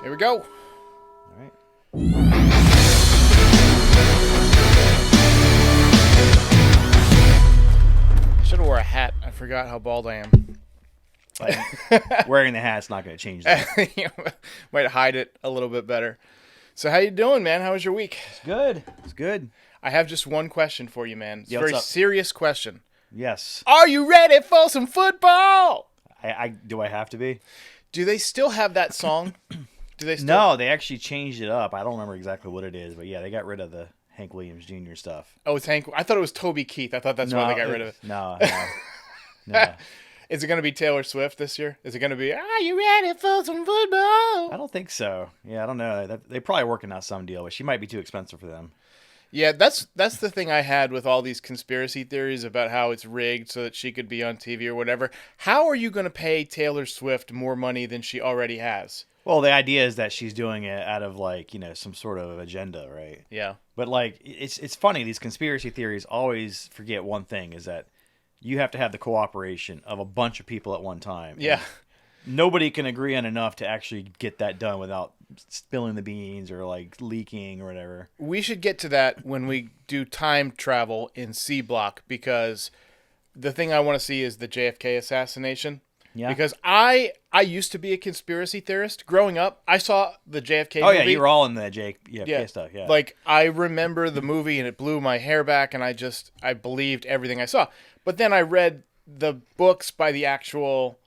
Here we go. All right. Should have wore a hat. I forgot how bald I am. Wearing the hat's not going to change that. Might hide it a little bit better. So how you doing, man? How was your week? It's good. It's good. I have just one question for you, man. It's a what's very up? serious question. Yes. Are you ready for some football? Do I have to be? Do they still have that song? Do they still? No, they actually changed it up. I don't remember exactly what it is, but yeah, they got rid of the Hank Williams Jr. stuff. Oh, it's Hank. I thought it was Toby Keith. I thought that's why they got rid of it. No. Is it going to be Taylor Swift this year? Is it going to be, are you ready for some football? I don't think so. Yeah, I don't know. They're probably working out some deal, but she might be too expensive for them. Yeah, that's the thing I had with all these conspiracy theories about how it's rigged so that she could be on TV or whatever. How are you going to pay Taylor Swift more money than she already has? Well, the idea is that she's doing it out of some sort of agenda, right? Yeah. But it's funny, these conspiracy theories always forget one thing, is that you have to have the cooperation of a bunch of people at one time. Yeah. And nobody can agree on enough to actually get that done without spilling the beans or leaking or whatever. We should get to that when we do time travel in C Block, because the thing I want to see is the JFK assassination. Yeah. Because I used to be a conspiracy theorist. Growing up, I saw the JFK Oh, movie. yeah, you were all in the JFK stuff, yeah. Like, I remember the movie and it blew my hair back, and I believed everything I saw. But then I read the books by the actual,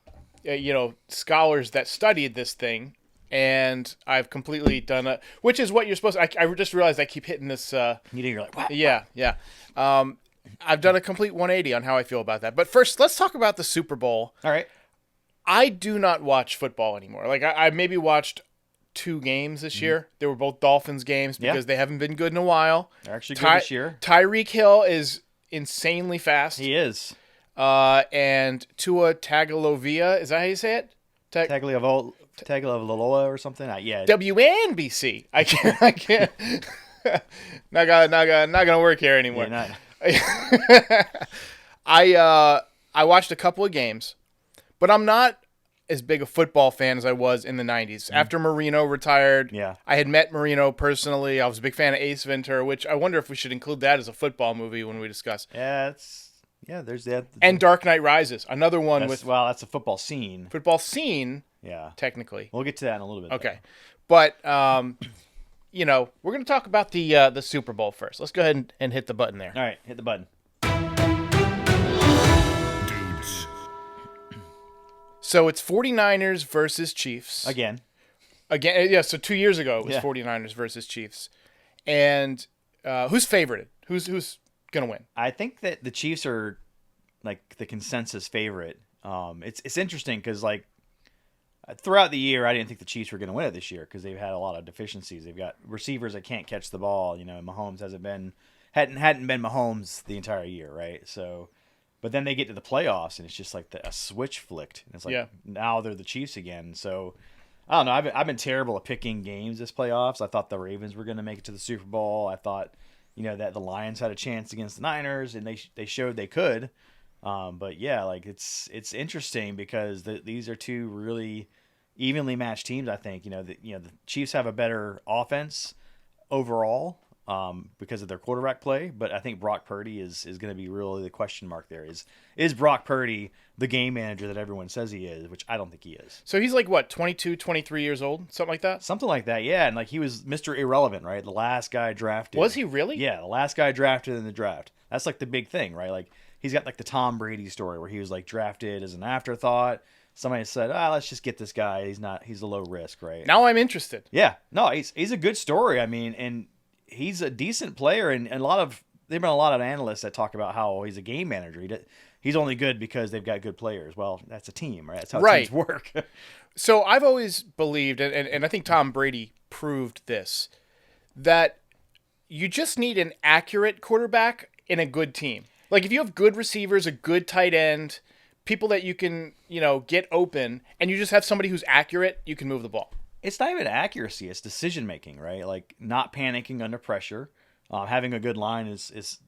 scholars that studied this thing, and I've completely done it, which is what you're supposed to. I just realized I keep hitting this. You're like, what? Yeah. I've done a complete 180 on how I feel about that. But first, let's talk about the Super Bowl. All right. I do not watch football anymore. Like, I maybe watched 2 games this year. They were both Dolphins games because they haven't been good in a while. They're actually good this year. Tyreek Hill is insanely fast. He is. And Tua Tagovailoa, is that how you say it? Tagovailoa or something? Yeah. WNBC. I can't. not gonna work here anymore. Yeah, I watched a couple of games, but I'm not as big a football fan as I was in the 90s. After Marino retired, I had met Marino personally. I was a big fan of Ace Ventura, which I wonder if we should include that as a football movie when we discuss. There's that. And Dark Knight Rises, another one that's a football scene. Football scene, Yeah. technically. We'll get to that in a little bit. Okay. But, we're going to talk about the Super Bowl first. Let's go ahead and hit the button there. All right, hit the button. So it's 49ers versus Chiefs. Again, yeah, so 2 years ago it was 49ers versus Chiefs. And who's favorited? Who's going to win? I think that the Chiefs are like the consensus favorite. It's interesting because throughout the year, I didn't think the Chiefs were going to win it this year because they've had a lot of deficiencies. They've got receivers that can't catch the ball. Mahomes hadn't been Mahomes the entire year, right? So, but then they get to the playoffs and it's just like a switch flicked. And it's like now they're the Chiefs again. So I don't know. I've been terrible at picking games this playoffs. I thought the Ravens were going to make it to the Super Bowl. I thought that the Lions had a chance against the Niners, and they showed they could. But yeah, it's interesting because these are two really evenly matched teams. I think the Chiefs have a better offense overall because of their quarterback play, but I think Brock Purdy is going to be really the question mark there. Is Brock Purdy the game manager that everyone says he is, which I don't think he is. So he's 22, 23 years old, something like that? Something like that, yeah. And he was Mr. Irrelevant, right? The last guy drafted. Was he really? Yeah, the last guy drafted in the draft. That's the big thing, right? He's got the Tom Brady story where he was drafted as an afterthought. Somebody said, let's just get this guy. He's a low risk, right? Now I'm interested. Yeah. No, he's a good story. I mean, and he's a decent player, and there've been a lot of analysts that talk about how he's a game manager. He's only good because they've got good players. Well, that's a team, right? That's how teams work. So I've always believed, and I think Tom Brady proved this, that you just need an accurate quarterback in a good team. If you have good receivers, a good tight end, people that you can, get open, and you just have somebody who's accurate, you can move the ball. It's not even accuracy; it's decision making, right? Not panicking under pressure. Having a good line is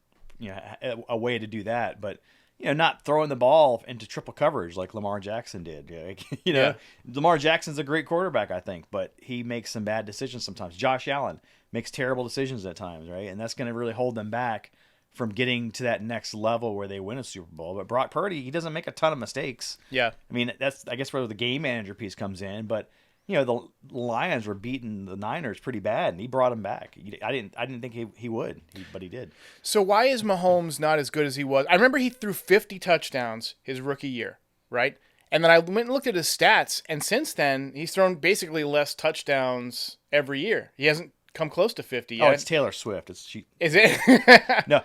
a way to do that. But not throwing the ball into triple coverage like Lamar Jackson did. Yeah. Lamar Jackson's a great quarterback, I think, but he makes some bad decisions sometimes. Josh Allen makes terrible decisions at times, right? And that's going to really hold them back from getting to that next level where they win a Super Bowl. But Brock Purdy, he doesn't make a ton of mistakes. Yeah. I mean, that's, I guess, where the game manager piece comes in. But the Lions were beating the Niners pretty bad, and he brought them back. I didn't think he would, but he did. So why is Mahomes not as good as he was? I remember he threw 50 touchdowns his rookie year, right? And then I went and looked at his stats, and since then he's thrown basically less touchdowns every year. He hasn't come close to 50 yet. Oh, it's Taylor Swift. Is it? No.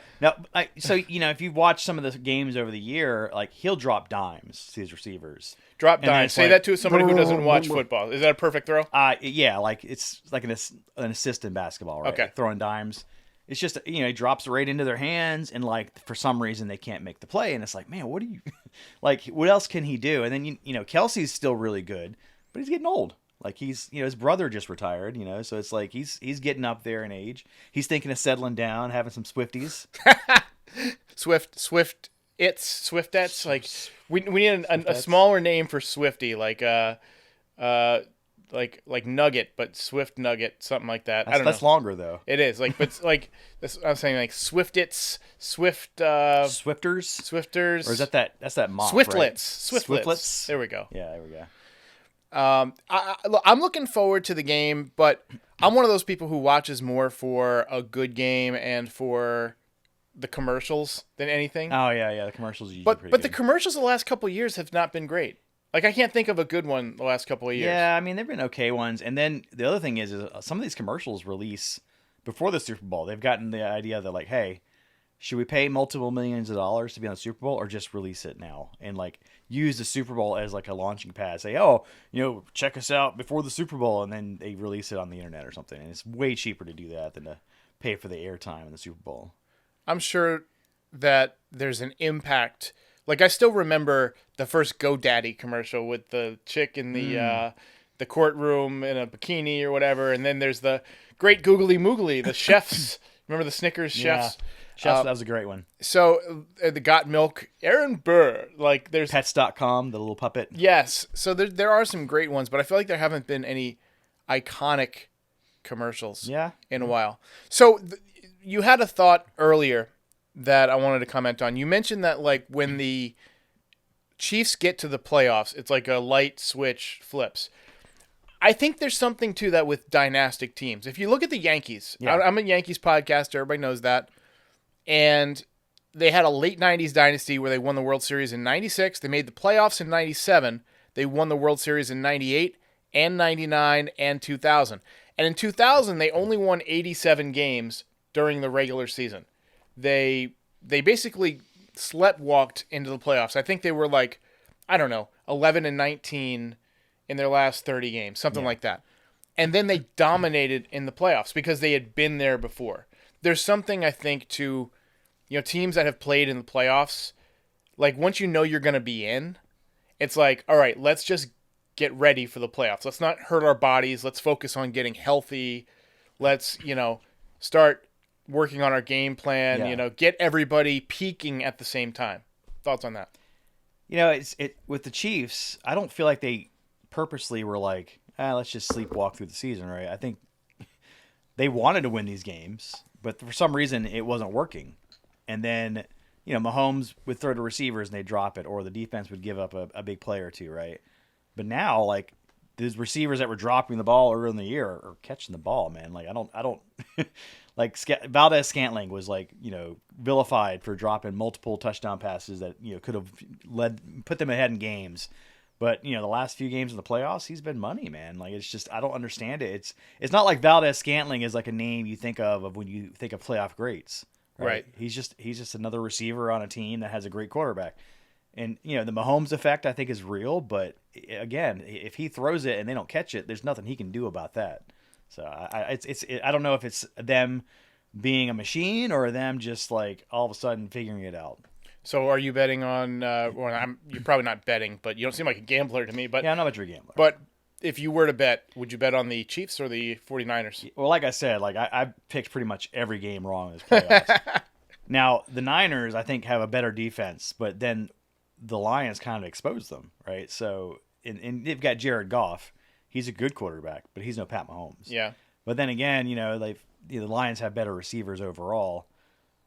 So if you watch some of the games over the year, like he'll drop dimes to his receivers. Drop And then dimes. it's Say like, that to somebody who doesn't watch football. Is that a perfect throw? Yeah, like it's like an assist in basketball, right? Okay. Like throwing dimes. It's just he drops it right into their hands, and like for some reason they can't make the play, and it's like, man, what do you like? What else can he do? And then Kelsey's still really good, but he's getting old. Like he's his brother just retired, so it's like he's getting up there in age. He's thinking of settling down, having some Swifties. Swiftettes. Like we need a smaller name for Swifty, like Nugget, but Swift Nugget, something like that. I don't know. That's longer though. It is but like this, I'm saying like Swiftits, Swifters, or is that's that mop, Swiftlets, right? Swiftlets. There we go. Yeah, there we go. I'm looking forward to the game, but I'm one of those people who watches more for a good game and for the commercials than anything. Oh yeah, the commercials are usually But pretty the good. commercials the last couple of years have not been great. Like I can't think of a good one the last couple of years. Yeah, I mean there've been okay ones, and then the other thing is some of these commercials release before the Super Bowl. They've gotten the idea that like, hey, should we pay multiple millions of dollars to be on the Super Bowl, or just release it now and like use the Super Bowl as like a launching pad? Say, oh, check us out before the Super Bowl, and then they release it on the internet or something. And it's way cheaper to do that than to pay for the airtime in the Super Bowl. I'm sure that there's an impact. Like I still remember the first GoDaddy commercial with the chick in the courtroom in a bikini or whatever, and then there's the great Googly Moogly, the chefs. Remember the Snickers chefs? Yeah. Chefs, that was a great one. So the Got Milk, Aaron Burr, like there's Pets.com, the little puppet. Yes, so there are some great ones, but I feel like there haven't been any iconic commercials in a while. So you had a thought earlier that I wanted to comment on. You mentioned that like when the Chiefs get to the playoffs, it's like a light switch flips. I think there's something to that with dynastic teams. If you look at the Yankees, I'm a Yankees podcaster, everybody knows that. And they had a late 90s dynasty where they won the World Series in 96. They made the playoffs in 97. They won the World Series in 98 and 99 and 2000. And in 2000, they only won 87 games during the regular season. They basically sleptwalked into the playoffs. I think they were like, 11 and 19 in their last 30 games, something like that. And then they dominated in the playoffs because they had been there before. There's something, I think, to teams that have played in the playoffs, like once you're going to be in, it's like, all right, let's just get ready for the playoffs. Let's not hurt our bodies. Let's focus on getting healthy. Let's, start working on our game plan, get everybody peaking at the same time. Thoughts on that? With the Chiefs, I don't feel like they purposely were like, let's just sleepwalk through the season, right? I think they wanted to win these games, but for some reason it wasn't working. And then, Mahomes would throw to receivers and they'd drop it, or the defense would give up a big play or two, right? But now, like, these receivers that were dropping the ball earlier in the year are catching the ball, man. Like, I don't like Valdez Scantling was like, vilified for dropping multiple touchdown passes that, could have put them ahead in games. But, the last few games in the playoffs, he's been money, man. Like, it's just, I don't understand it. It's not like Valdez Scantling is like a name you think of when you think of playoff greats. Right. He's just another receiver on a team that has a great quarterback. And, the Mahomes effect, I think, is real. But, again, if he throws it and they don't catch it, there's nothing he can do about that. So, I don't know if it's them being a machine or them just, like, all of a sudden figuring it out. So are you betting on you're probably not betting, but you don't seem like a gambler to me. But yeah, I'm not much of a gambler. But if you were to bet, would you bet on the Chiefs or the 49ers? Well, like I said, like I picked pretty much every game wrong in this playoffs. Now, the Niners, I think, have a better defense, but then the Lions kind of exposed them, right? So, and they've got Jared Goff. He's a good quarterback, but he's no Pat Mahomes. Yeah. But then again, the Lions have better receivers overall.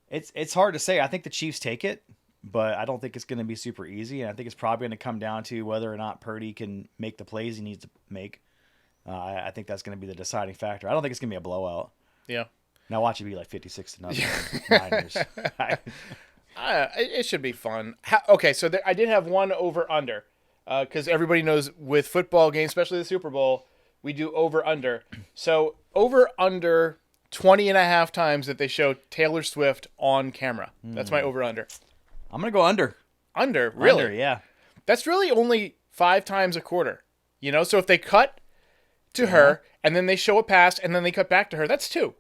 It's hard to say. I think the Chiefs take it, but I don't think it's going to be super easy. And I think it's probably going to come down to whether or not Purdy can make the plays he needs to make. I think that's going to be the deciding factor. I don't think it's going to be a blowout. Yeah. Now watch it be like 56-0 Niners. It should be fun. Okay, so I did have one over under, because everybody knows with football games, especially the Super Bowl, we do over under. So over under 20.5 times that they show Taylor Swift on camera. That's my over under. I'm going to go under. Under, really? Under, yeah. That's really only 5 times a quarter. So if they cut to her and then they show a pass and then they cut back to her, that's 2.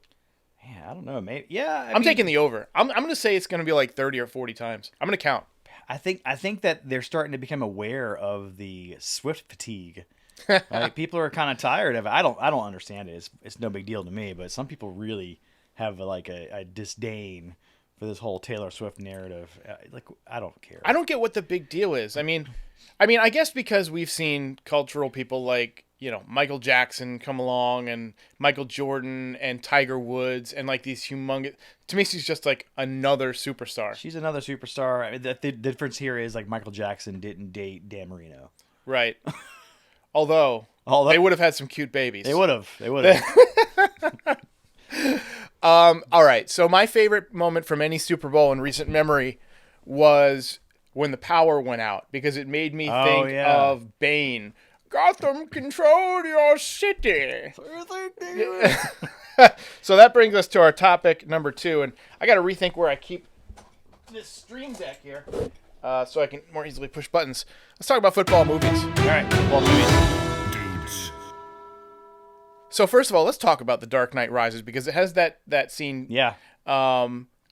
Man, I don't know. Maybe, yeah. I'm taking the over. I'm going to say it's going to be like 30 or 40 times. I'm going to count. I think that they're starting to become aware of the Swift fatigue. Like, people are kind of tired of it. I don't understand it. It's no big deal to me, but some people really have like a disdain for this whole Taylor Swift narrative. Like, I don't care. I don't get what the big deal is. I mean, I guess because we've seen cultural people like, Michael Jackson come along and Michael Jordan and Tiger Woods and like these humongous. To me, she's just like another superstar. She's another superstar. I mean, the difference here is like Michael Jackson didn't date Dan Marino. Right. Although they would have had some cute babies. They would have. All right. So my favorite moment from any Super Bowl in recent memory was when the power went out, because it made me think of Bane. Gotham, control your city. So that brings us to our topic number 2, and I got to rethink where I keep this stream deck here, so I can more easily push buttons. Let's talk about football movies. All right, football movies. Dudes. So first of all, let's talk about The Dark Knight Rises, because it has that scene. Yeah.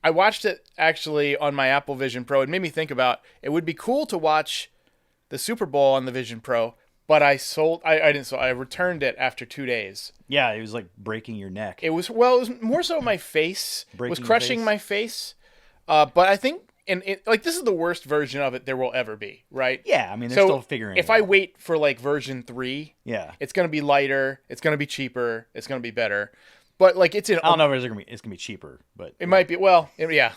I watched it actually on my Apple Vision Pro. It made me think about it would be cool to watch the Super Bowl on the Vision Pro, but I returned it after 2 days. Yeah, it was like breaking your neck. It was more so my face was crushing my face. But I think this is the worst version of it there will ever be, right? Yeah, I mean, they're still figuring it out. If I wait for like version 3, it's going to be lighter, it's going to be cheaper, it's going to be better. But like it's in I don't know if it's gonna be cheaper, but it might be. Well, yeah.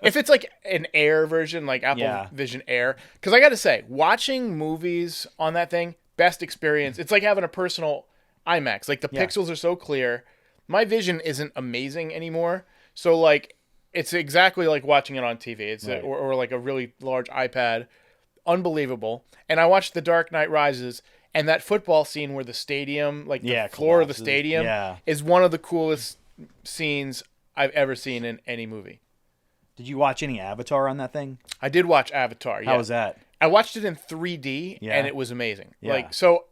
If it's like an Air version, like Apple Vision Air, because I got to say, watching movies on that thing, best experience. It's like having a personal IMAX. Like the pixels are so clear. My vision isn't amazing anymore, so like it's exactly like watching it on TV. It's or like a really large iPad. Unbelievable. And I watched The Dark Knight Rises. And that football scene where the stadium, like the floor of the stadium, is one of the coolest scenes I've ever seen in any movie. Did you watch any Avatar on that thing? I did watch Avatar. Yeah. How was that? I watched it in 3D, and it was amazing. Yeah. Like, so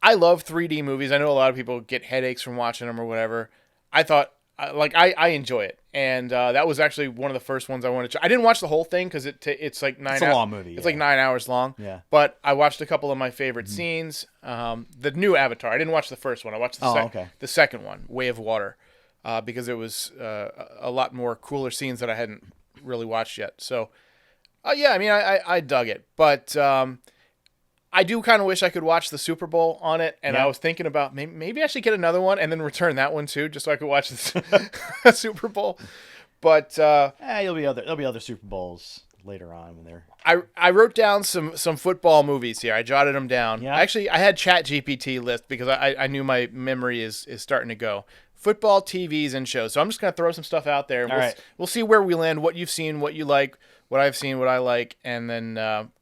I love 3D movies. I know a lot of people get headaches from watching them or whatever. I thought, I enjoy it. And that was actually one of the first ones I wanted to. I didn't watch the whole thing because it's like 9 hours. It's a long movie. It's like 9 hours long. Yeah. But I watched a couple of my favorite scenes. The new Avatar. I didn't watch the first one. I watched the second one, Way of Water, because it was a lot more cooler scenes that I hadn't really watched yet. So, yeah, I mean, I dug it. But I do kind of wish I could watch the Super Bowl on it, and I was thinking about maybe I should get another one and then return that one too, just so I could watch the Super Bowl. But there'll be other Super Bowls later on when they're. I wrote down some football movies here. I jotted them down. Yeah. Actually, I had ChatGPT list because I knew my memory is starting to go. Football TVs and shows. So I'm just gonna throw some stuff out there. All right. We'll see where we land. What you've seen, what you like, what I've seen, what I like, and then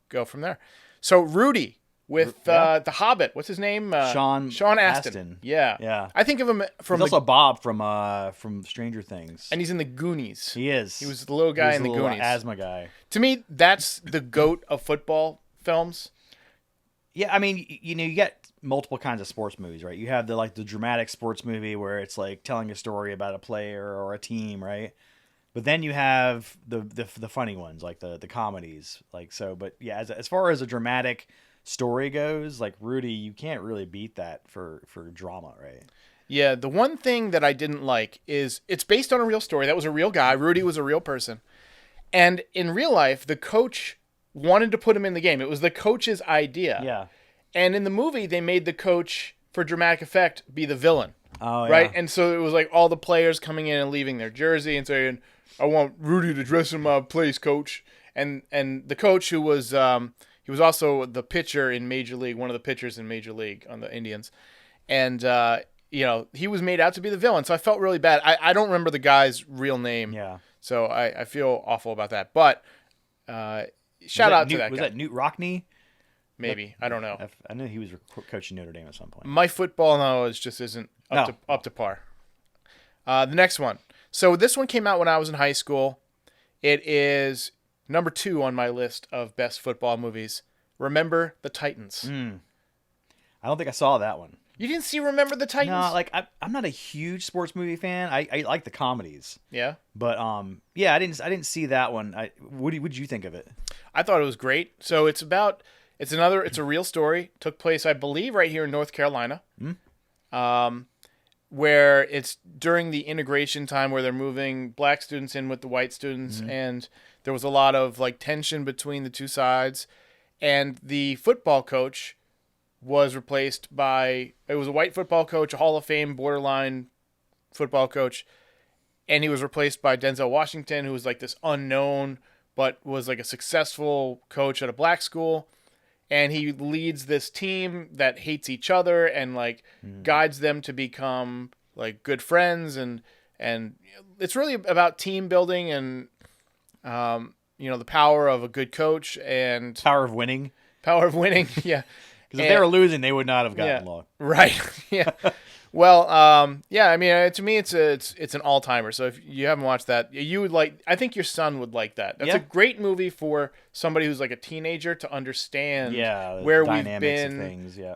go from there. So Rudy. With The Hobbit. What's his name? Sean Astin. Yeah. I think of him from... He's also Bob from Stranger Things. And he's in the Goonies. He is. He was the little guy in the Goonies. Asthma guy. To me, that's the GOAT of football films. Yeah, I mean, you get multiple kinds of sports movies, right? You have the dramatic sports movie where it's like telling a story about a player or a team, right? But then you have the funny ones, like the comedies. But yeah, as far as a dramatic story goes, like Rudy, you can't really beat that for drama, right? Yeah, the one thing that I didn't like is it's based on a real story. That was a real guy. Rudy was a real person. And in real life, the coach wanted to put him in the game. It was the coach's idea. Yeah. And in the movie, they made the coach, for dramatic effect, be the villain. Oh, Right? yeah. And so it was like all the players coming in and leaving their jersey and saying, I want Rudy to dress in my place, coach. And the coach, who was he was also the pitcher in Major League, one of the pitchers in Major League on the Indians. And, he was made out to be the villain. So I felt really bad. I don't remember the guy's real name. Yeah. So I feel awful about that. But shout Was out to that Was guy. that Newt Rockney? Maybe. I don't know. I knew he was coaching Notre Dame at some point. My football knowledge just isn't up to par. The next one. So this one came out when I was in high school. It is number 2 on my list of best football movies. Remember the Titans. I don't think I saw that one. You didn't see Remember the Titans? No, like I'm not a huge sports movie fan. I like the comedies, Yeah. but yeah, I didn't see that one. What did you think of it? I thought it was great. So it's a real story. Took place, I believe, right here in North Carolina. Where it's during the integration time where they're moving black students in with the white students, and there was a lot of like tension between the two sides, and the football coach was replaced by it was a white football coach, a Hall of Fame borderline football coach, and he was replaced by Denzel Washington, who was like this unknown but was like a successful coach at a black school. And he leads this team that hates each other and like guides them to become like good friends, and it's really about team building and the power of a good coach and Power of winning. Yeah. Because if they were losing, they would not have gotten Yeah. along. Right. Yeah. Well, yeah. I mean, to me, it's an all timer. So if you haven't watched that, you would like. I think your son would like that. That's Yeah. a great movie for somebody who's like a teenager to understand. Yeah, the where we've dynamics been. of things. Yeah.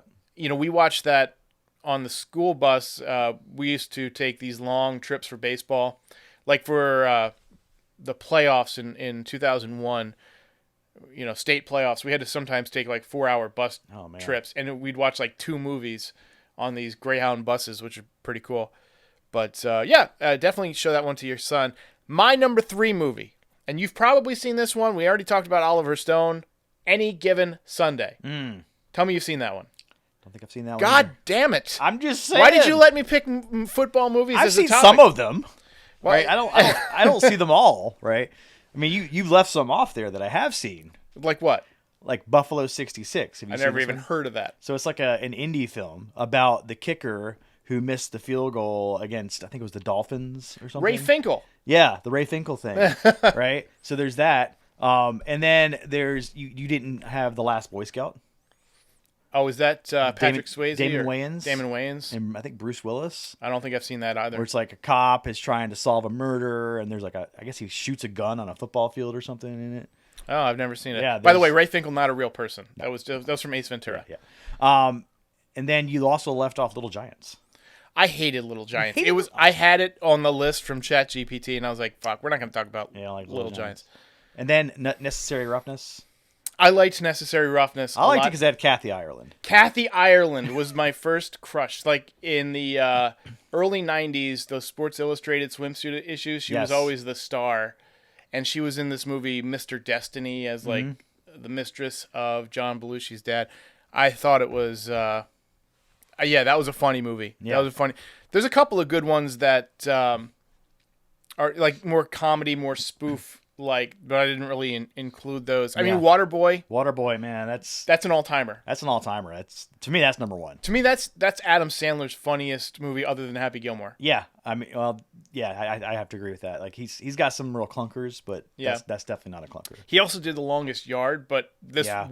We watched that on the school bus. We used to take these long trips for baseball, like for the playoffs in 2001. State playoffs. We had to sometimes take like 4-hour bus Oh, man. trips, and we'd watch like 2 movies on these Greyhound buses, which are pretty cool. But definitely show that one to your son. My number 3 movie, and you've probably seen this one. We already talked about Oliver Stone. Any Given Sunday. Tell me you've seen that one. Don't think I've seen that one. God either. damn it! I'm just saying. Why did you let me pick football movies? I've as a seen topic? some of them. Well, Right. I don't see them all. Right. I mean, you left some off there that I have seen, Like what? like Buffalo '66. Have you I seen never this even one? heard of that. So it's like an indie film about the kicker who missed the field goal against, I think it was the Dolphins or something. Ray Finkel. Yeah, the Ray Finkel thing, right? So there's that, and then there's you didn't have The Last Boy Scout, Oh, is that Patrick Swayze? Damon or Wayans. Damon Wayans. and I think Bruce Willis, I don't think I've seen that either. where it's like a cop is trying to solve a murder, and there's like I guess he shoots a gun on a football field or something in it. Oh, I've never seen it. Yeah, By the way, there's- Ray Finkel, not a real person. That was from Ace Ventura. Yeah. And then you also left off Little Giants. I hated Little Giants. hated I had it on the list from ChatGPT, and I was like, "Fuck, we're not going to talk about Yeah, I like Little Giants." And then Necessary Roughness. I liked Necessary Roughness. I liked it because it had Kathy Ireland. Kathy Ireland was my first crush. Like in the early '90s, those Sports Illustrated swimsuit issues, she was Yes. always the star, and she was in this movie Mr. Destiny as like Mm-hmm. the mistress of John Belushi's dad. I thought it was, that was a funny movie. Yeah. That was a funny. There's a couple of good ones that are like more comedy, more spoof like, but I didn't really include those. I mean, Yeah. Waterboy. Waterboy, man, that's That's an all timer. an all timer. That's to me, that's number one. To me, that's Adam Sandler's funniest movie other than Happy Gilmore. Yeah, I mean, well, yeah, I have to agree with that. Like he's got some real clunkers, but Yeah. that's definitely not a clunker. He also did The Longest Yard, but this Yeah.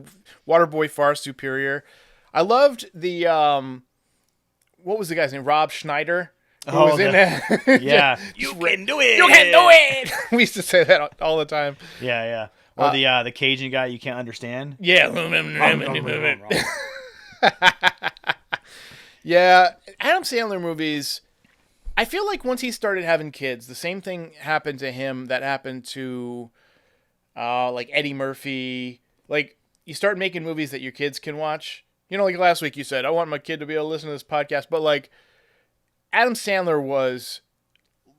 Waterboy far superior. I loved the what was the guy's name? Rob Schneider. Who Oh, was in that? Yeah, you can do it. You can do it. We used to say that all the time. Yeah, yeah. Or the Cajun guy you can't understand. Yeah. Yeah, Adam Sandler movies. I feel like once he started having kids, the same thing happened to him that happened to like Eddie Murphy. Like you start making movies that your kids can watch. Like last week you said, I want my kid to be able to listen to this podcast, but like Adam Sandler was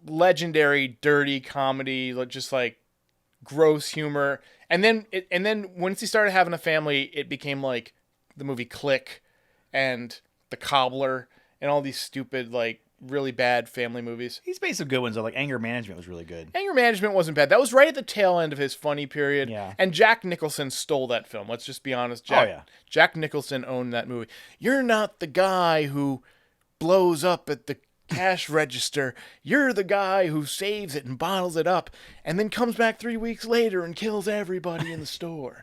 legendary dirty comedy, just like gross humor. And then once he started having a family, it became like the movie Click and The Cobbler and all these stupid, like, really bad family movies. He's made some good ones though. Like Anger Management was really good. Anger Management wasn't bad. That was right at the tail end of his funny period. Yeah. And Jack Nicholson stole that film. Let's just be honest. Jack Nicholson owned that movie. You're not the guy who blows up at the cash register. You're the guy who saves it and bottles it up and then comes back 3 weeks later and kills everybody in the store.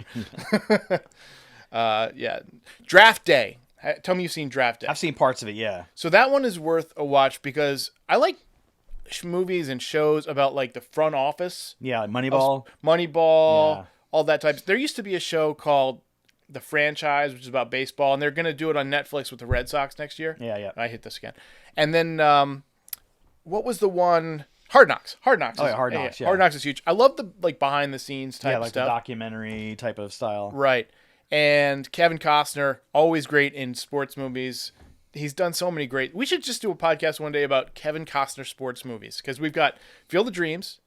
Yeah. Draft Day. Tell me you've seen Draft Day. I've seen parts of it. Yeah. So that one is worth a watch because I like movies and shows about like the front office. Yeah. Like Moneyball. Yeah. All that type. There used to be a show called The Franchise, which is about baseball, and they're going to do it on Netflix with the Red Sox next year. Yeah, yeah. I hit this again. And then what was the one? Hard Knocks. Hard Knocks. Oh, yeah, Hard Knocks. Yeah. Hard Knocks is huge. I love the like behind the scenes type like stuff. the documentary type of style. Right. And Kevin Costner, always great in sports movies. He's done so many great. We should just do a podcast one day about Kevin Costner sports movies because we've got Field of Dreams,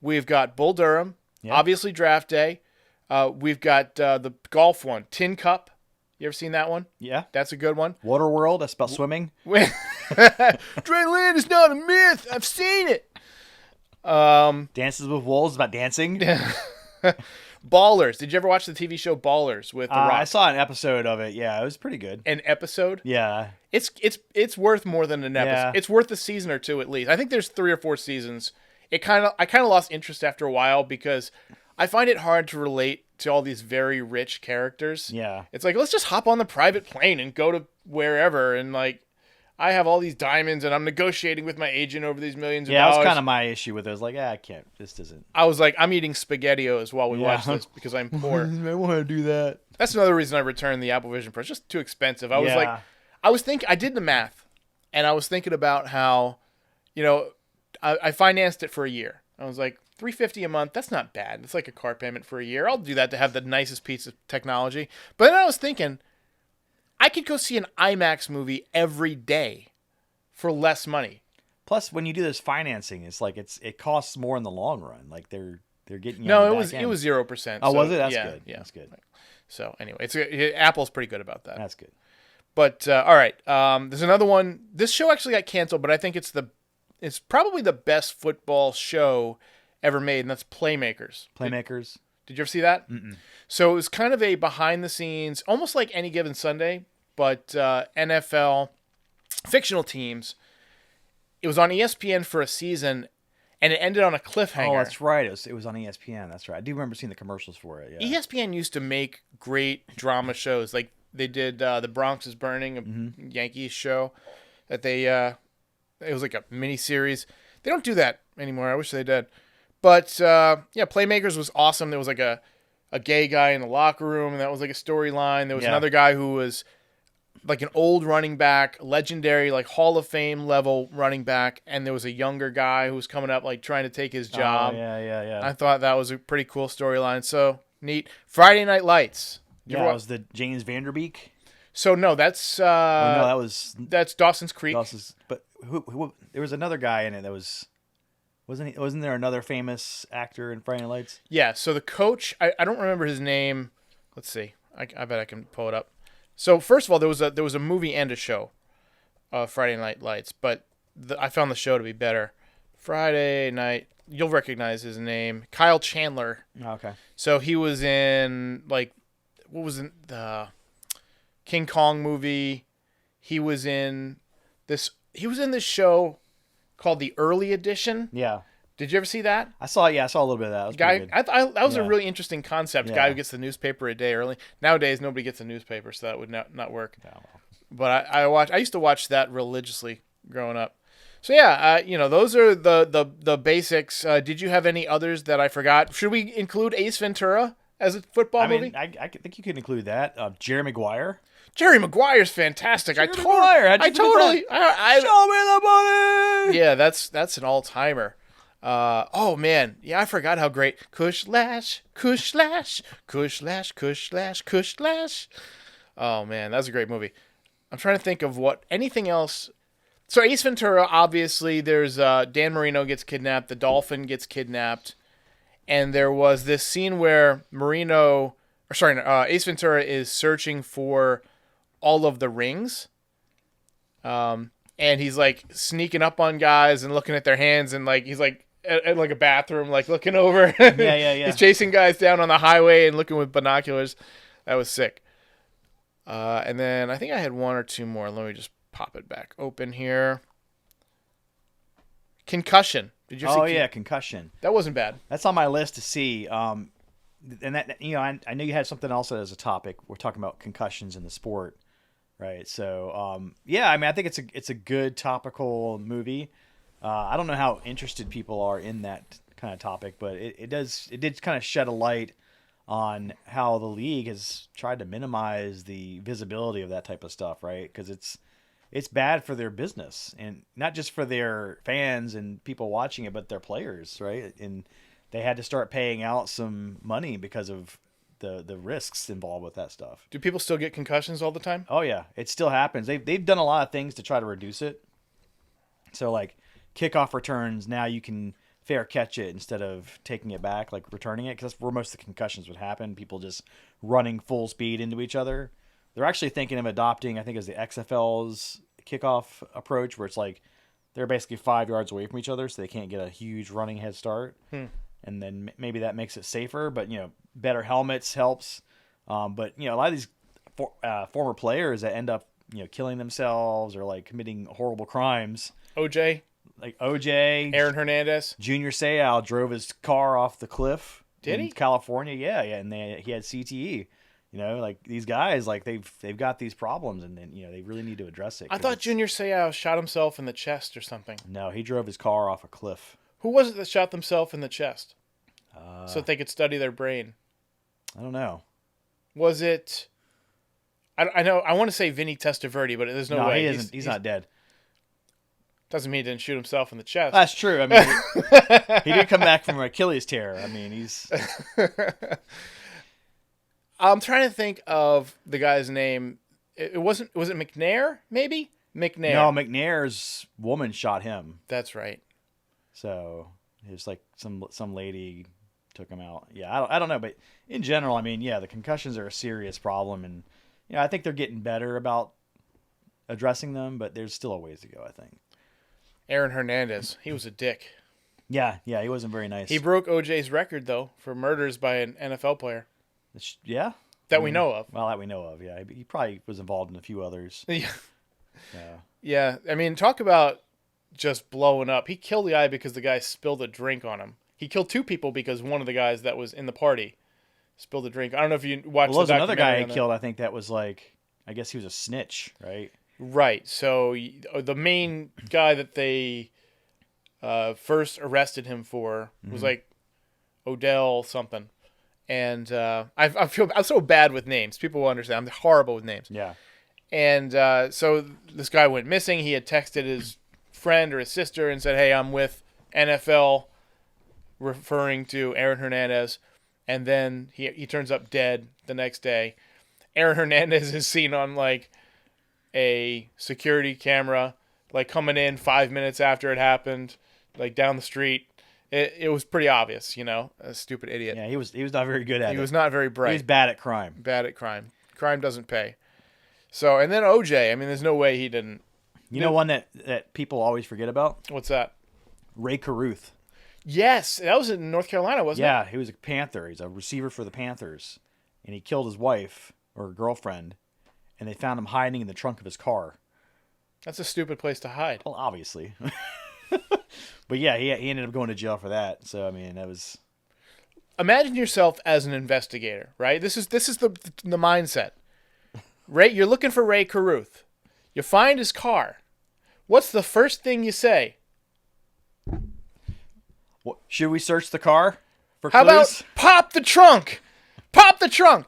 we've got Bull Durham, obviously Draft Day, we've got the golf one, Tin Cup. You ever seen that one? Yeah, that's a good one. Waterworld, that's about swimming. Dreamland is not a myth. I've seen it. Dances with Wolves, about dancing. Ballers. Did you ever watch the TV show Ballers with The Rock? I saw an episode of it. Yeah, it was pretty good. An episode? Yeah. It's worth more than an episode. Yeah. It's worth a season or two at least. I think there's 3 or 4 seasons. I kind of lost interest after a while because I find it hard to relate to all these very rich characters. Yeah. It's like, let's just hop on the private plane and go to wherever and like I have all these diamonds and I'm negotiating with my agent over these millions of dollars. Yeah, that was kind of my issue with it. I was like, I can't. This isn't. I was like, I'm eating SpaghettiOs while we watch this because I'm poor. I want to do that. That's another reason I returned the Apple Vision Pro. It's just too expensive. I was thinking, I did the math and I was thinking about how, I financed it for a year. I was like, $350 a month. That's not bad. It's like a car payment for a year. I'll do that to have the nicest piece of technology. But then I was thinking, I could go see an IMAX movie every day for less money. Plus, when you do this financing, it's like it costs more in the long run. Like they're getting you. No, it was 0%. Oh, was it? That's good. Yeah, that's good. So anyway, Apple's pretty good about that. That's good. But all right, there's another one. This show actually got canceled, but I think it's probably the best football show ever made, and that's Playmakers. Playmakers. Did you ever see that? Mm-mm. So it was kind of a behind-the-scenes, almost like Any Given Sunday, but NFL fictional teams. It was on ESPN for a season, and it ended on a cliffhanger. Oh, that's right. It was on ESPN. That's right. I do remember seeing the commercials for it. Yeah. ESPN used to make great drama shows. Like they did The Bronx is Burning, a Yankees show that it was like a mini series. They don't do that anymore. I wish they did. But Playmakers was awesome. There was like a gay guy in the locker room, and that was like a storyline. There was another guy who was like an old running back, legendary, like Hall of Fame level running back, and there was a younger guy who was coming up, like trying to take his job. Oh, yeah. I thought that was a pretty cool storyline. So neat. Friday Night Lights. That was the James Vanderbeek. So no, that's that's Dawson's Creek. But who? There was another guy in it that was. Wasn't there another famous actor in Friday Night Lights? Yeah, so the coach, I don't remember his name. Let's see. I bet I can pull it up. So first of all, there was a movie and a show, Friday Night Lights, but I found the show to be better. Friday Night, you'll recognize his name, Kyle Chandler. Oh, okay. So he was in what was in the King Kong movie. He was in this show called The Early Edition. Yeah. Did you ever see that? I saw a little bit of that. That was guy, pretty good. that was a really interesting concept. Guy who gets the newspaper a day early. Nowadays, nobody gets a newspaper, so that would not work. Yeah, well. But I used to watch that religiously growing up. So yeah, those are the basics. Did you have any others that I forgot? Should we include Ace Ventura as a football movie? I think you could include that. Jerry Maguire. Jerry Maguire's fantastic. Show me the money. Yeah, that's an all-timer. Oh man, yeah, I forgot how great Cush Lash. Oh man, that's a great movie. I'm trying to think of anything else. So Ace Ventura, obviously, there's Dan Marino gets kidnapped, the dolphin gets kidnapped, and there was this scene where Ace Ventura is searching for all of the rings. And he's like sneaking up on guys and looking at their hands, and like he's like at like a bathroom, like looking over. Yeah. He's chasing guys down on the highway and looking with binoculars. That was sick. And then I think I had one or two more. Let me just pop it back open here. Concussion. Did you see? Oh yeah, Concussion. That wasn't bad. That's on my list to see. And that I know you had something else as a topic. We're talking about concussions in the sport, right? So yeah, I mean I think it's a good topical movie. I don't know how interested people are in that kind of topic, but it did kind of shed a light on how the league has tried to minimize the visibility of that type of stuff, right? Because it's bad for their business, and not just for their fans and people watching it, but their players, right? And they had to start paying out some money because of the risks involved with that stuff. Do people still get concussions all the time? Oh yeah, it still happens. They've done a lot of things to try to reduce it. So like kickoff returns, now you can fair catch it instead of taking it back, like returning it, because that's where most of the concussions would happen. People just running full speed into each other. They're actually thinking of adopting, I think, as the XFL's kickoff approach, where it's like they're basically 5 yards away from each other, so they can't get a huge running head start. And then maybe that makes it safer, but better helmets helps. But a lot of these former players that end up killing themselves or like committing horrible crimes. OJ, Aaron Hernandez, Junior Seau drove his car off the cliff. Did in he? California, yeah, and he had CTE. Like these guys, like they've got these problems, and then they really need to address it. I thought Junior Seau shot himself in the chest or something. No, he drove his car off a cliff. Who was it that shot themselves in the chest so that they could study their brain? I don't know. Was it? I know. I want to say Vinny Testaverde, but there's no way. He isn't. He's not dead. Doesn't mean he didn't shoot himself in the chest. That's true. I mean, he did come back from an Achilles tear. I mean, he's. I'm trying to think of the guy's name. It wasn't. Was it McNair? Maybe McNair. No, McNair's woman shot him. That's right. So it was like some lady took him out. Yeah, I don't know, but in general, I mean, yeah, the concussions are a serious problem, and I think they're getting better about addressing them, but there's still a ways to go, I think. Aaron Hernandez, he was a dick. Yeah, he wasn't very nice. He broke OJ's record though for murders by an NFL player. Yeah, that we know of. Well, that we know of. Yeah, he probably was involved in a few others. Yeah. Yeah. I mean, talk about just blowing up. He killed the guy because the guy spilled a drink on him. He killed two people because one of the guys that was in the party spilled a drink. I don't know if you watched. Well, there's another guy he killed. I think that was like, I guess he was a snitch, right? Right. So the main guy that they first arrested him for was like Odell something, and I'm so bad with names. People will understand. I'm horrible with names. Yeah. And so this guy went missing. He had texted his friend or his sister and said, "Hey, I'm with NFL," referring to Aaron Hernandez. And then he turns up dead the next day. Aaron Hernandez is seen on like a security camera, like coming in 5 minutes after it happened, like down the street. It was pretty obvious, a stupid idiot. Yeah, he was not very good at it. He was not very bright. He was bad at crime. Bad at crime. Crime doesn't pay. So, and then OJ, I mean, there's no way he didn't. You know one that people always forget about? What's that? Ray Caruth. Yes, that was in North Carolina, wasn't it? Yeah, he was a Panther. He's a receiver for the Panthers. And he killed his wife or girlfriend, and they found him hiding in the trunk of his car. That's a stupid place to hide. Well, obviously. But yeah, he ended up going to jail for that. So, I mean, that was... Imagine yourself as an investigator, right? This is the mindset. Ray, you're looking for Ray Caruth. You find his car. What's the first thing you say? Should we search the car for How clues? about pop the trunk? Pop the trunk.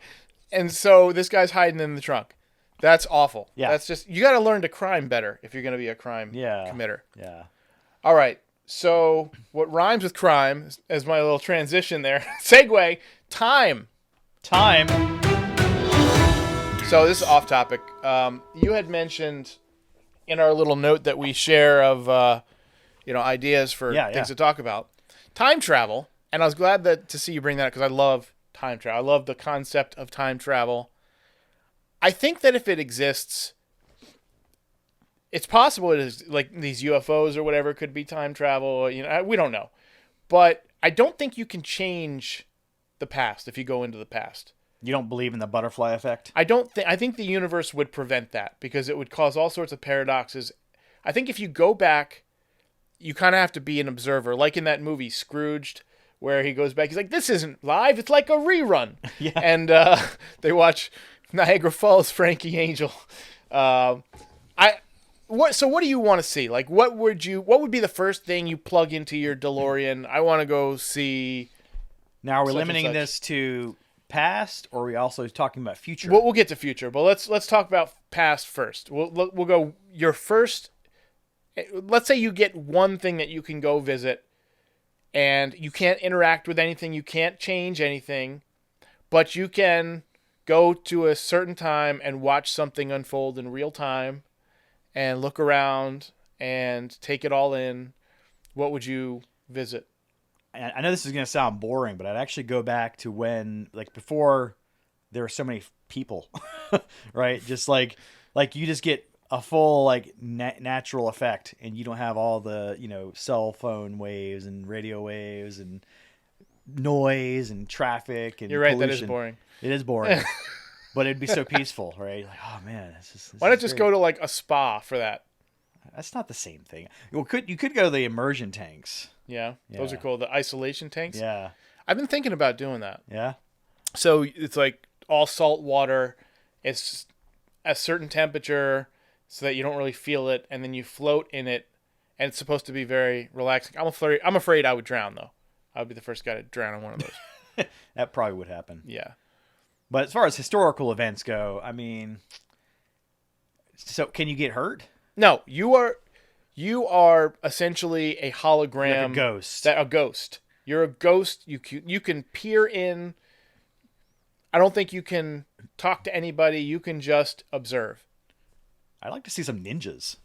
And so this guy's hiding in the trunk. That's awful. Yeah. That's just, you got to learn to crime better if you're going to be a crime committer. Yeah. All right. So what rhymes with crime, as my little transition there, segue, time. Time. So this is off topic. You had mentioned in our little note that we share of, ideas for things to talk about. Time travel And I was glad to see you bring that up because I love time travel. I love the concept of time travel. I think that if it exists, it's possible it is like these UFOs or whatever could be time travel. We don't know. But I don't think you can change the past if you go into the past. You don't believe in the butterfly effect? I think the universe would prevent that because it would cause all sorts of paradoxes. I think if you go back, you kind of have to be an observer, like in that movie Scrooged, where he goes back. He's like, "This isn't live. It's like a rerun." Yeah. And they watch Niagara Falls, Frankie Angel. So what do you want to see? Like, what would be the first thing you plug into your DeLorean? I want to go see. Now, are we Such and limiting such. this to past, or are we also talking about future? We'll get to future, but let's talk about past first. We'll go your first. Let's say you get one thing that you can go visit, and you can't interact with anything, you can't change anything, but you can go to a certain time and watch something unfold in real time, and look around and take it all in. What would you visit? I know this is going to sound boring, but I'd actually go back to when, like, before there were so many people, right? Just like you just get a full like natural effect, and you don't have all the cell phone waves and radio waves and noise and traffic and You're right. pollution. That is boring. It is boring, but it'd be so peaceful, right? Like, oh man, this Why not is just great. go to like a spa for that? That's not the same thing. You could go to the immersion tanks. Yeah, those are Yeah. cool. The isolation tanks. Yeah, I've been thinking about doing that. yeah. So it's like all salt water. It's a certain temperature so that you don't really feel it, and then you float in it, and it's supposed to be very relaxing. I'm afraid I would drown though. I would be the first guy to drown in one of those. That probably would happen. Yeah. But as far as historical events go, I mean, so can you get hurt? No, you are essentially a hologram. Like a ghost. A ghost. You're a ghost. You can peer in. I don't think you can talk to anybody. You can just observe. I'd like to see some ninjas.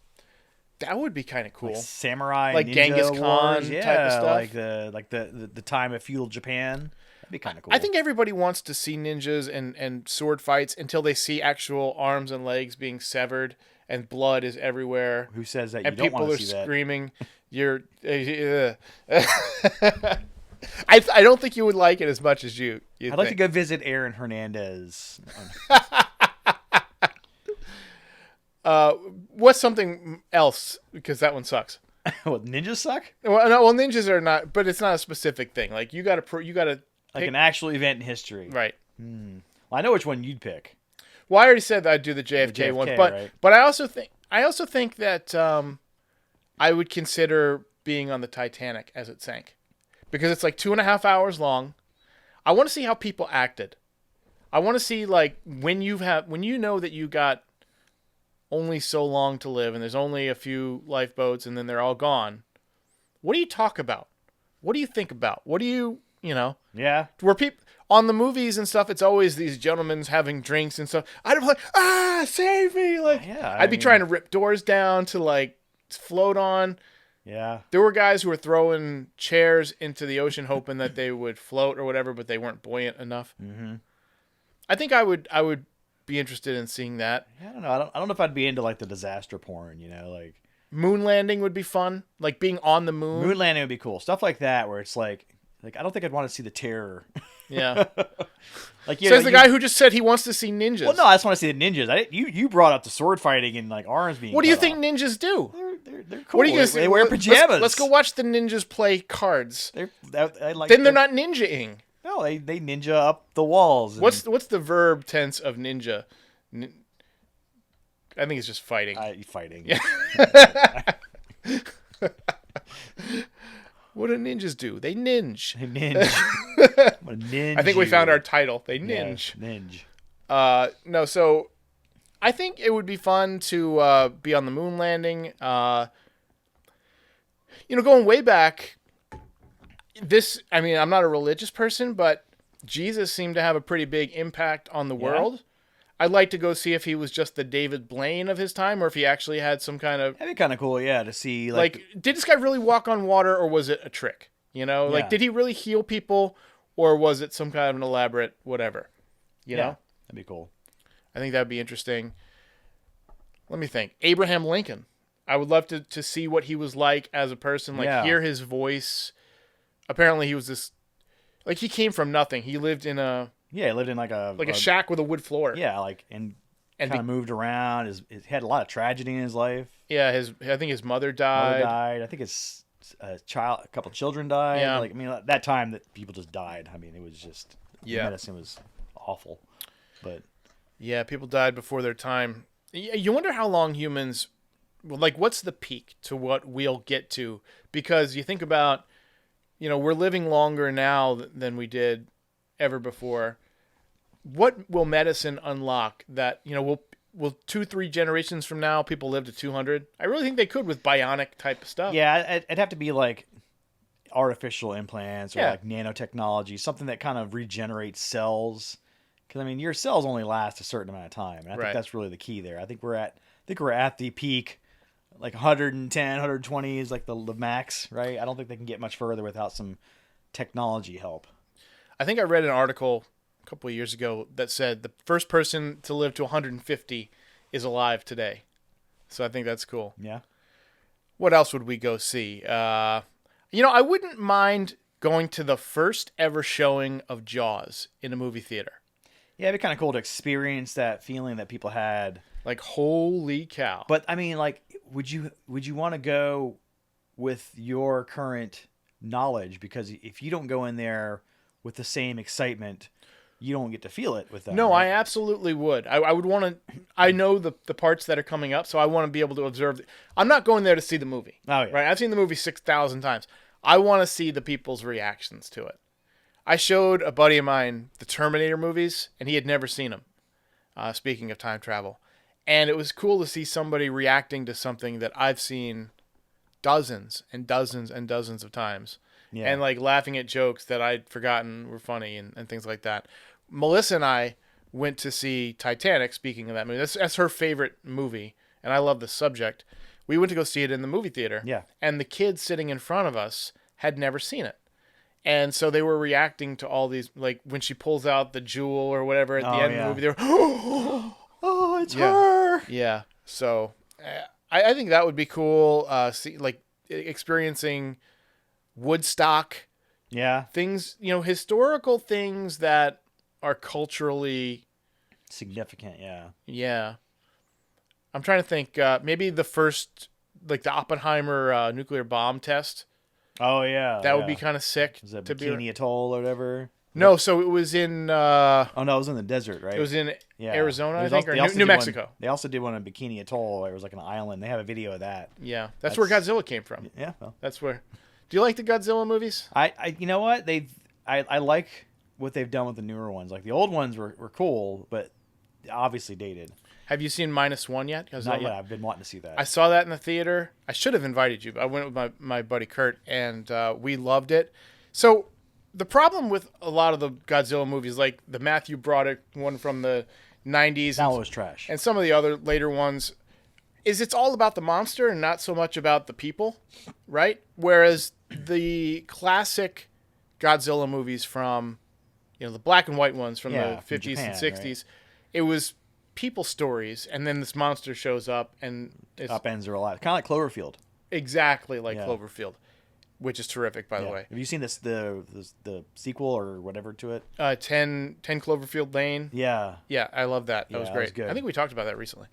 That would be kind of cool. Like samurai, Like ninja Genghis Khan wars. type Yeah, of stuff. like the time of feudal Japan. That'd be kind of cool. I think everybody wants to see ninjas and sword fights until they see actual arms and legs being severed and blood is everywhere. Who says that you And don't people want are to see that? screaming. You're. I don't think you would like it as much as you. I'd like to go visit Aaron Hernandez. What's something else? Because that one sucks. What, ninjas suck? Well, no, ninjas are not, but it's not a specific thing. Like you got to Like an actual event in history. right. Well, I know which one you'd pick. Well, I already said that I'd do the JFK, one, but right? but I also think that I would consider being on the Titanic as it sank, because it's like 2.5 hours long. I want to see how people acted. I want to see like when you know that you got only so long to live and there's only a few lifeboats and then they're all gone. What do you talk about? What do you think about? What do you Yeah. where people on the movies and stuff, it's always these gentlemen having drinks and stuff. I'd be like, save me! Like, Yeah, I'd be trying to rip doors down to like float on. Yeah. There were guys who were throwing chairs into the ocean hoping that they would float or whatever, but they weren't buoyant enough. Mm-hmm. I think I would be interested in seeing that. I don't know. I don't know if I'd be into like the disaster porn. Like Moon landing would be fun, like being on the moon. moon landing would be cool. Stuff like that, where it's like I don't think I'd want to see the terror. Yeah. Like Says the guy who just said he wants to see ninjas. Well, no, I just want to see the ninjas. You brought up the sword fighting and like arms being. What do you cut think off. ninjas do? They're cool. What are you gonna say? They wear pajamas. Let's go watch the ninjas play cards. I like Then they're not ninja-ing. No, they ninja up the walls. What's the verb tense of ninja? I think it's just fighting. Fighting? Yeah. What do ninjas do? They ninja. They ninja. I'm a ninja. I think we found our title. They ninja. Ninja. No, so I think it would be fun to be on the moon landing. Going way back, I'm not a religious person, but Jesus seemed to have a pretty big impact on the world. I'd like to go see if he was just the David Blaine of his time, or if he actually had some kind of... That'd be kind of cool, yeah, to see Did this guy really walk on water, or was it a trick? You know, like Yeah. did he really heal people, or was it some kind of an elaborate whatever? You Yeah, know, that'd be cool. I think that'd be interesting. Let me think. Abraham Lincoln. I would love to see what he was like as a person, like Yeah. hear his voice. Apparently, he was this like he came from nothing. He lived in Yeah, he lived in like a shack with a wood floor. yeah, like and And kind of moved around. He had a lot of tragedy in his life. yeah, I think his mother Mother died. died. I think his a couple children died. Yeah. Like I mean, that time that people just died. I mean, it was just Yeah. medicine was awful. But Yeah, people died before their time. You wonder how long humans, like, what's the peak to what we'll get to? Because you think about, we're living longer now than we did ever before. What will medicine unlock that, will 2-3 generations from now people live to 200? I really think they could with bionic type of stuff. yeah, it'd have to be like artificial implants or Yeah. like nanotechnology, something that kind of regenerates cells. Because I mean, your cells only last a certain amount of time, and I Right. think that's really the key there. I think we're at the peak, like 110, 120 is like the max, right? I don't think they can get much further without some technology help. I think I read an article a couple of years ago that said the first person to live to 150 is alive today. So I think that's cool. Yeah. What else would we go see? I wouldn't mind going to the first ever showing of Jaws in a movie theater. Yeah, it'd be kind of cool to experience that feeling that people had. Like, holy cow. But I mean, like, would you want to go with your current knowledge? Because if you don't go in there with the same excitement, you don't get to feel it with them. No, I right? absolutely would. I would want to. I know the parts that are coming up, so I want to be able to observe. I'm not going there to see the movie. Oh, yeah. Right? I've seen the movie 6,000 times. I want to see the people's reactions to it. I showed a buddy of mine the Terminator movies, and he had never seen them. Speaking of time travel. And it was cool to see somebody reacting to something that I've seen dozens and dozens and dozens of times. Yeah. And like laughing at jokes that I'd forgotten were funny and things like that. Melissa and I went to see Titanic, speaking of that movie. That's her favorite movie, and I love the subject. We went to go see it in the movie theater. Yeah. And the kids sitting in front of us had never seen it. And so they were reacting to all these, like when she pulls out the jewel or whatever at the end yeah. of the movie, they were, Oh, it's Yeah. her. yeah. So I think that would be cool. See, like experiencing Woodstock, Yeah. things, historical things that are culturally, Significant. Yeah. yeah. I'm trying to think, maybe the first, like the Oppenheimer nuclear bomb test. Oh yeah. That would be yeah. kind of sick. Was that to be. Bikini Atoll or whatever? No, so it was in. Oh no, it was in the desert, right? It was in Yeah. Arizona, I There's think, also- or they also New did one- Mexico. They also did one in Bikini Atoll. Where it was like an island. They have a video of that. Yeah, that's where Godzilla came from. Yeah. Well, That's where. Do you like the Godzilla movies? I you know what I like what they've done with the newer ones. Like the old ones were cool, but obviously dated. Have you seen -1 yet? Not yet. I've been wanting to see that. I saw that in the theater. I should have invited you, but I went with my buddy Kurt, and we loved it. So the problem with a lot of the Godzilla movies, like the Matthew Broderick one from the 90s that one was trash. and some of the other later ones, is it's all about the monster and not so much about the people, right? Whereas the classic Godzilla movies from, the black and white ones from Yeah, the from 50s Japan, and 60s, it was people stories, and then this monster shows up, and it's Upends are a lot. Kind of like Cloverfield. exactly like Yeah. Cloverfield, which is terrific, by the Yeah. way. Have you seen the sequel or whatever to it? 10 Cloverfield Lane. Yeah. Yeah, I love that. That Yeah, was that great. was good. I think we talked about that recently.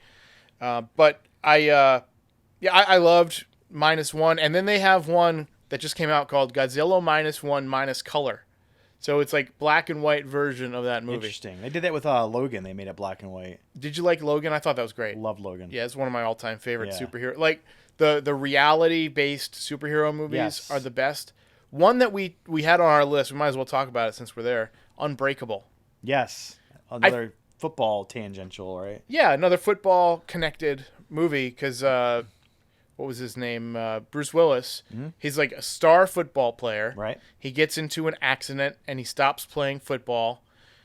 But I loved -1, and then they have one that just came out called Godzilla -1 minus color. So it's like black and white version of that movie. Interesting. They did that with Logan. They made it black and white. Did you like Logan? I thought that was great. Loved Logan. Yeah, it's one of my all-time favorite Yeah. superhero. Like the reality-based superhero movies Yes. are the best. One that we had on our list, we might as well talk about it since we're there. Unbreakable. Yes. Another football tangential, right? Yeah, another football connected movie because what was his name? Bruce Willis. He's like a star football player. Right. He gets into an accident and he stops playing football.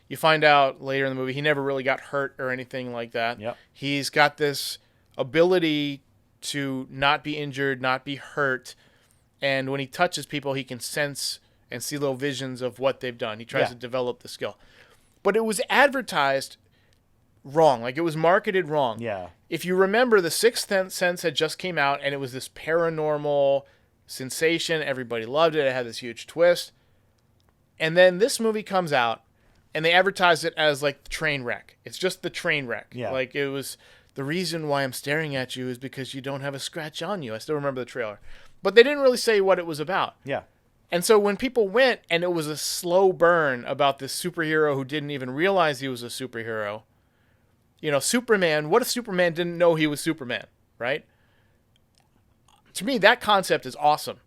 You find out later in the movie he never really got hurt or anything like that. Yep. He's got this ability to not be injured, not be hurt, and when he touches people, he can sense and see little visions of what they've done. He tries Yeah. to develop the skill. But it was advertised wrong. Like, it was marketed wrong. Yeah. If you remember, The Sixth Sense had just came out, and it was this paranormal sensation. Everybody loved it. It had this huge twist. And then this movie comes out, and they advertised it as, like, the train wreck. It's just the train wreck. Yeah. Like, it was, the reason why I'm staring at you is because you don't have a scratch on you. I still remember the trailer. But they didn't really say what it was about. Yeah. And so when people went, and it was a slow burn about this superhero who didn't even realize he was a superhero. You know, Superman, what if Superman didn't know he was Superman, right? To me, that concept is awesome.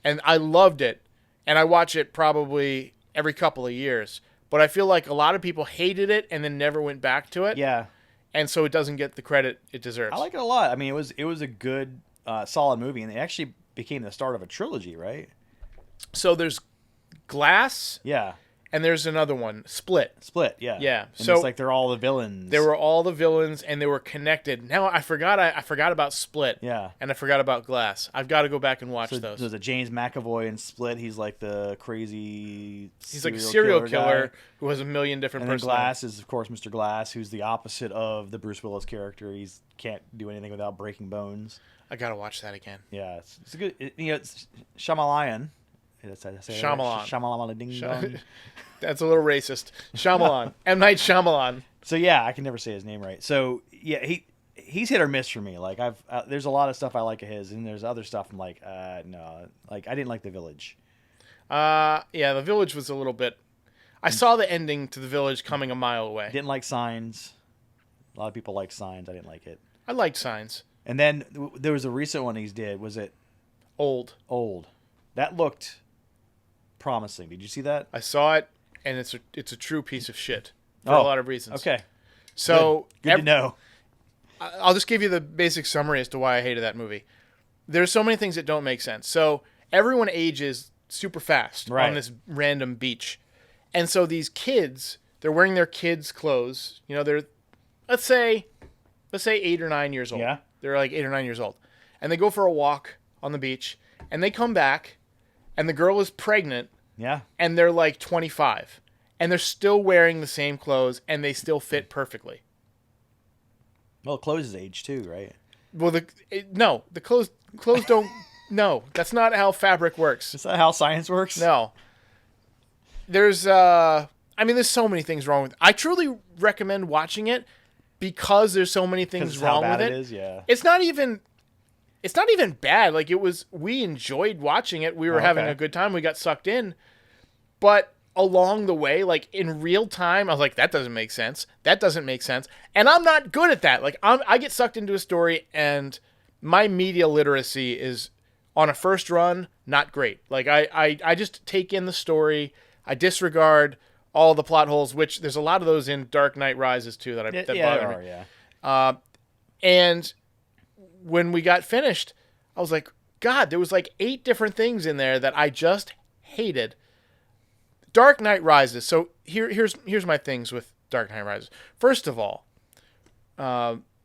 And I loved it. And I watch it probably every couple of years. But I feel like a lot of people hated it and then never went back to it. Yeah. And so it doesn't get the credit it deserves. I like it a lot. I mean, it was a good, solid movie, and it actually became the start of a trilogy, right? So there's Glass, Yeah. and there's another one, Split. Split. Yeah. Yeah, And so- it's like they're all the villains. They were all the villains, and they were connected. Now I forgot about Split. Yeah. And I forgot about Glass. I've got to go back and watch So those. there's a James McAvoy in Split. He's like the crazy. He's like a serial killer guy. who has a million different And then personalities. Glass is, of course, Mr. Glass, who's the opposite of the Bruce Willis character. He's can't do anything without breaking bones. I gotta watch that again. Yeah, it's a good. It's Shyamalan. That's how I say it, right? Shyamalan. Shyamalan ding dong. That's a little racist. Shyamalan. M. Night Shyamalan. So yeah, I can never say his name right. So yeah, he's hit or miss for me. Like there's a lot of stuff I like of his, and there's other stuff I'm like, no, like I didn't like The Village. Yeah, The Village was a little bit. I saw the ending to The Village coming a mile away. Didn't like Signs. A lot of people like Signs. I didn't like it. I liked Signs. And then there was a recent one he's did. Was it Old. Old? That looked promising. Did you see that? I saw it, and it's a true piece of shit for Oh, a lot of reasons. Okay. So Good to know. I'll just give you the basic summary as to why I hated that movie. There's so many things that don't make sense. So everyone ages super fast Right. on this random beach. And so these kids, they're wearing their kids' clothes. You know, they're let's say 8 or 9 years old. Yeah. They're like 8 or 9 years old. And they go for a walk on the beach, and they come back, and the girl is pregnant, Yeah. and they're like 25. And they're still wearing the same clothes, and they still fit perfectly. Well, clothes is age too, right? Well, the clothes don't. No, that's not how fabric works. Is that how science works? No. There's there's so many things wrong with it. I truly recommend watching it because there's so many things Because how wrong bad with it is. Yeah. It's not even bad. Like, we enjoyed watching it. We were having Okay. a good time. We got sucked in. But along the way, like in real time, I was like, that doesn't make sense. That doesn't make sense. And I'm not good at that. Like, I get sucked into a story, and my media literacy is on a first run, not great. Like, I just take in the story. I disregard all the plot holes, which there's a lot of those in Dark Knight Rises too that Yeah, bother there me. are, yeah. And when we got finished, I was like, God, there was like 8 different things in there that I just hated. Dark Knight Rises. So here's my things with Dark Knight Rises. First of all,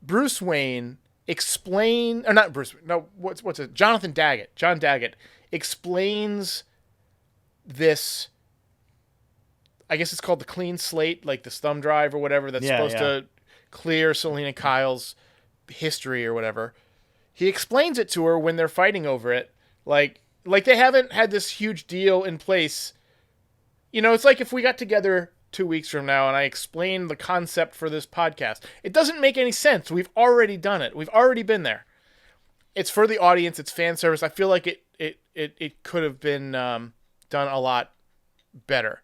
Bruce Wayne Jonathan Daggett. John Daggett explains this. I guess it's called the clean slate, like the thumb drive or whatever that's supposed to clear Selena Kyle's history or whatever. He explains it to her when they're fighting over it, like they haven't had this huge deal in place. You know, it's like if we got together 2 weeks from now and I explained the concept for this podcast. It doesn't make any sense. We've already done it. We've already been there. It's for the audience. It's fan service. I feel like it could have been done a lot better.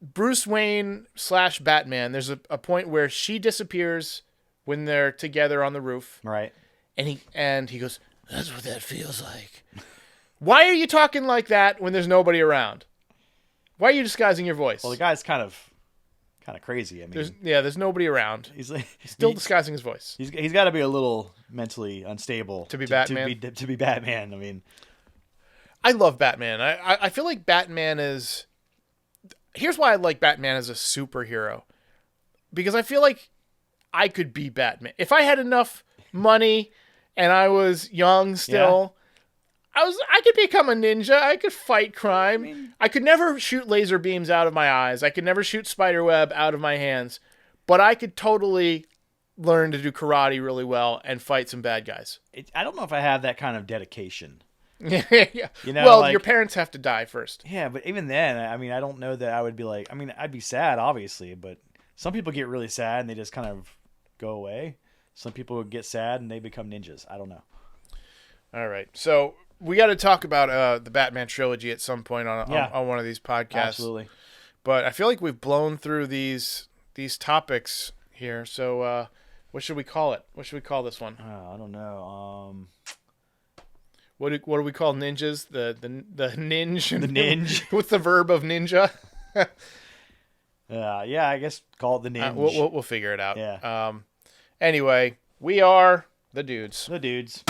Bruce Wayne / Batman, there's a point where she disappears when they're together on the roof. Right. And he goes, "That's what that feels like." Why are you talking like that when there's nobody around? Why are you disguising your voice? Well, the guy's kind of crazy. I mean, there's nobody around. he's like, Still disguising his voice. he's got to be a little mentally unstable To be Batman? To be Batman. I mean, I love Batman. I feel like Batman is... Here's why I like Batman as a superhero. Because I feel like I could be Batman. If I had enough money and I was young still, I could become a ninja. I could fight crime. I could never shoot laser beams out of my eyes. I could never shoot spider web out of my hands. But I could totally learn to do karate really well and fight some bad guys. I don't know if I have that kind of dedication. Yeah. You know, Well, like- your parents have to die first. Yeah, but even then, I mean, I don't know that I would be like. I mean, I'd be sad, obviously, but some people get really sad and they just kind of go away. Some people get sad and they become ninjas. I don't know. All right. So we got to talk about the Batman trilogy at some point on one of these podcasts. Absolutely. But I feel like we've blown through these topics here. So what should we call it? What should we call this one? I don't know. What do we call ninjas? The ninja. The ninja. What's the verb of ninja? Yeah, I guess call it the ninja. We'll figure it out. Yeah. Anyway, we are the dudes. The dudes.